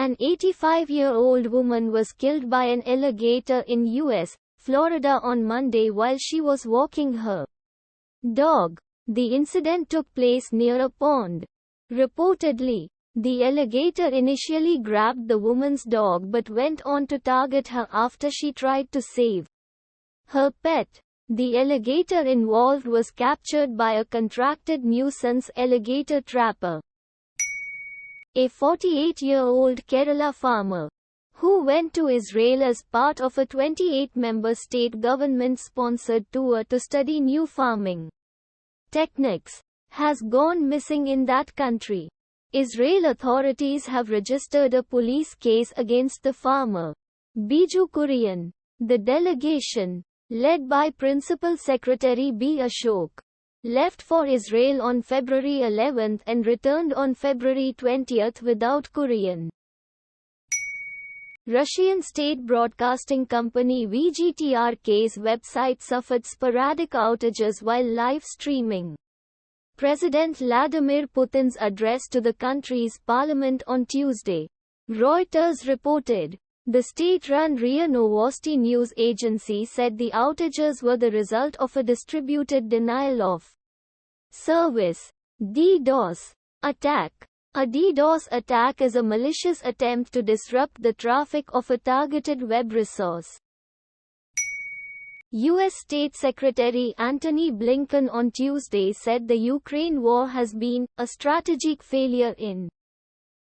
An 85-year-old woman was killed by an alligator in U.S., Florida on Monday while she was walking her dog. The incident took place near a pond. Reportedly, the alligator initially grabbed the woman's dog but went on to target her after she tried to save her pet. The alligator involved was captured by a contracted nuisance alligator trapper, a 48-year-old Kerala farmer, who went to Israel as part of a 28-member state government-sponsored tour to study new farming techniques, has gone missing in that country. Israel authorities have registered a police case against the farmer, Biju Kurian. The delegation, led by Principal Secretary B. Ashok, left for Israel on February 11 and returned on February 20 without Kurian. Russian state broadcasting company VGTRK's website suffered sporadic outages while live streaming President Vladimir Putin's address to the country's parliament on Tuesday. Reuters reported. The state-run RIA Novosti news agency said the outages were the result of a distributed denial of service (DDoS) attack. A DDoS attack is a malicious attempt to disrupt the traffic of a targeted web resource. U.S. State Secretary Antony Blinken on Tuesday said the Ukraine war has been a strategic failure in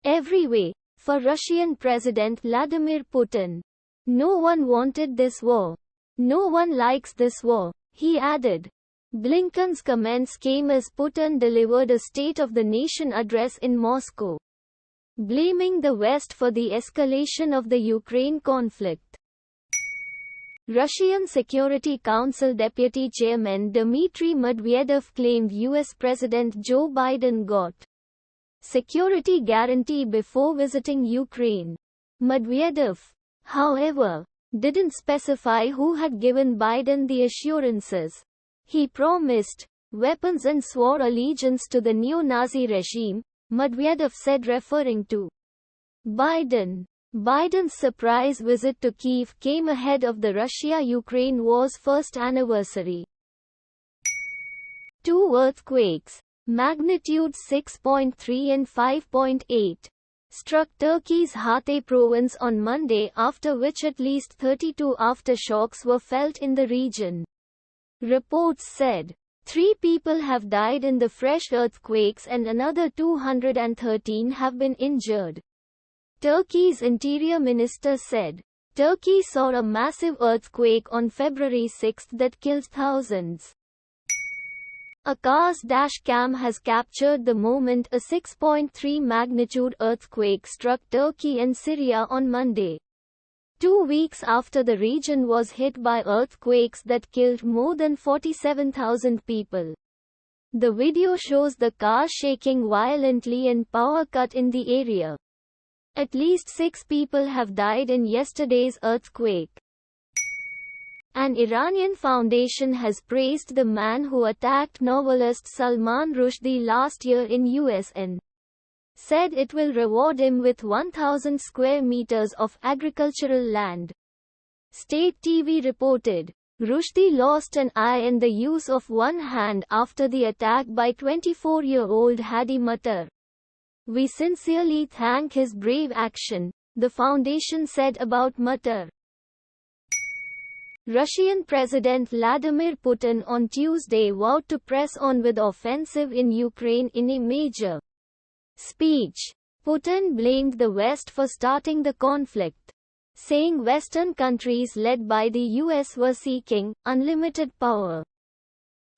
every way for Russian President Vladimir Putin. No one wanted this war. No one likes this war, he added. Blinken's comments came as Putin delivered a State of the Nation address in Moscow, blaming the West for the escalation of the Ukraine conflict. Russian Security Council Deputy Chairman Dmitry Medvedev claimed U.S. President Joe Biden got security guarantee before visiting Ukraine. Medvedev, however, didn't specify who had given Biden the assurances. He promised weapons and swore allegiance to the neo-Nazi regime, Medvedev said referring to Biden. Biden's surprise visit to Kyiv came ahead of the Russia-Ukraine war's first anniversary. 2 earthquakes, magnitude 6.3 and 5.8, struck Turkey's Hatay province on Monday, after which at least 32 aftershocks were felt in the region. Reports said 3 people have died in the fresh earthquakes and another 213 have been injured. Turkey's interior minister said Turkey saw a massive earthquake on February 6 that killed thousands. A car's dash cam has captured the moment a 6.3 magnitude earthquake struck Turkey and Syria on Monday, 2 weeks after the region was hit by earthquakes that killed more than 47,000 people. The video shows the car shaking violently and power cut in the area. At least 6 people have died in yesterday's earthquake. An Iranian foundation has praised the man who attacked novelist Salman Rushdie last year in US and said it will reward him with 1,000 square meters of agricultural land. State TV reported, Rushdie lost an eye and the use of one hand after the attack by 24-year-old Hadi Matar. We sincerely thank his brave action, the foundation said about Matar. Russian President Vladimir Putin on Tuesday vowed to press on with offensive in Ukraine in a major speech. Putin blamed the West for starting the conflict, saying Western countries led by the US were seeking unlimited power.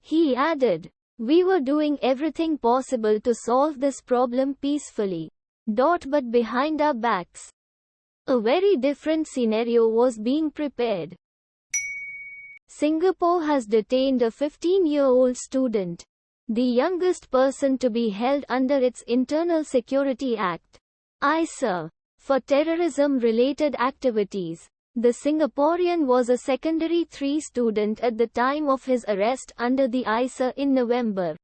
He added, "We were doing everything possible to solve this problem peacefully. But behind our backs, a very different scenario was being prepared." Singapore has detained a 15-year-old student, the youngest person to be held under its Internal Security Act, ISA, for terrorism-related activities. The Singaporean was a secondary 3 student at the time of his arrest under the ISA in November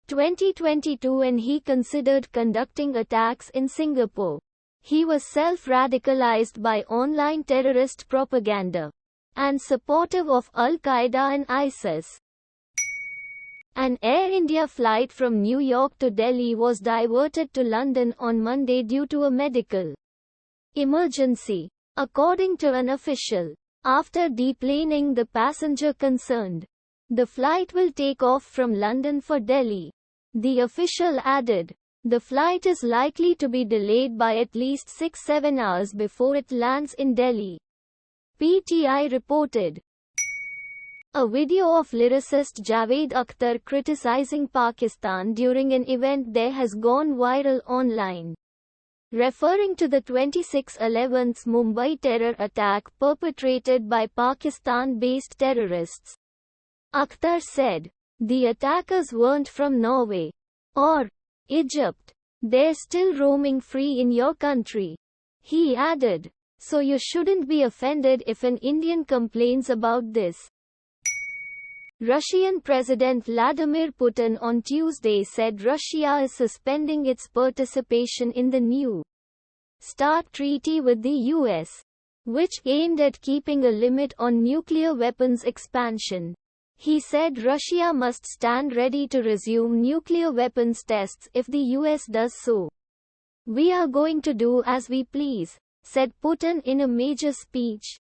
2022, and he considered conducting attacks in Singapore. He was self-radicalized by online terrorist propaganda and supportive of Al-Qaeda and ISIS. An Air India flight from New York to Delhi was diverted to London on Monday due to a medical emergency, according to an official. After deplaning the passenger concerned, the flight will take off from London for Delhi. The official added, the flight is likely to be delayed by at least 6-7 hours before it lands in Delhi, PTI reported. A video of lyricist Javed Akhtar criticizing Pakistan during an event there has gone viral online. Referring to the 26/11 Mumbai terror attack perpetrated by Pakistan-based terrorists, Akhtar said, the attackers weren't from Norway or Egypt. They're still roaming free in your country. He added, so you shouldn't be offended if an Indian complains about this. Russian President Vladimir Putin on Tuesday said Russia is suspending its participation in the New START treaty with the US, which aimed at keeping a limit on nuclear weapons expansion. He said Russia must stand ready to resume nuclear weapons tests if the US does so. We are going to do as we please, said Putin in a major speech.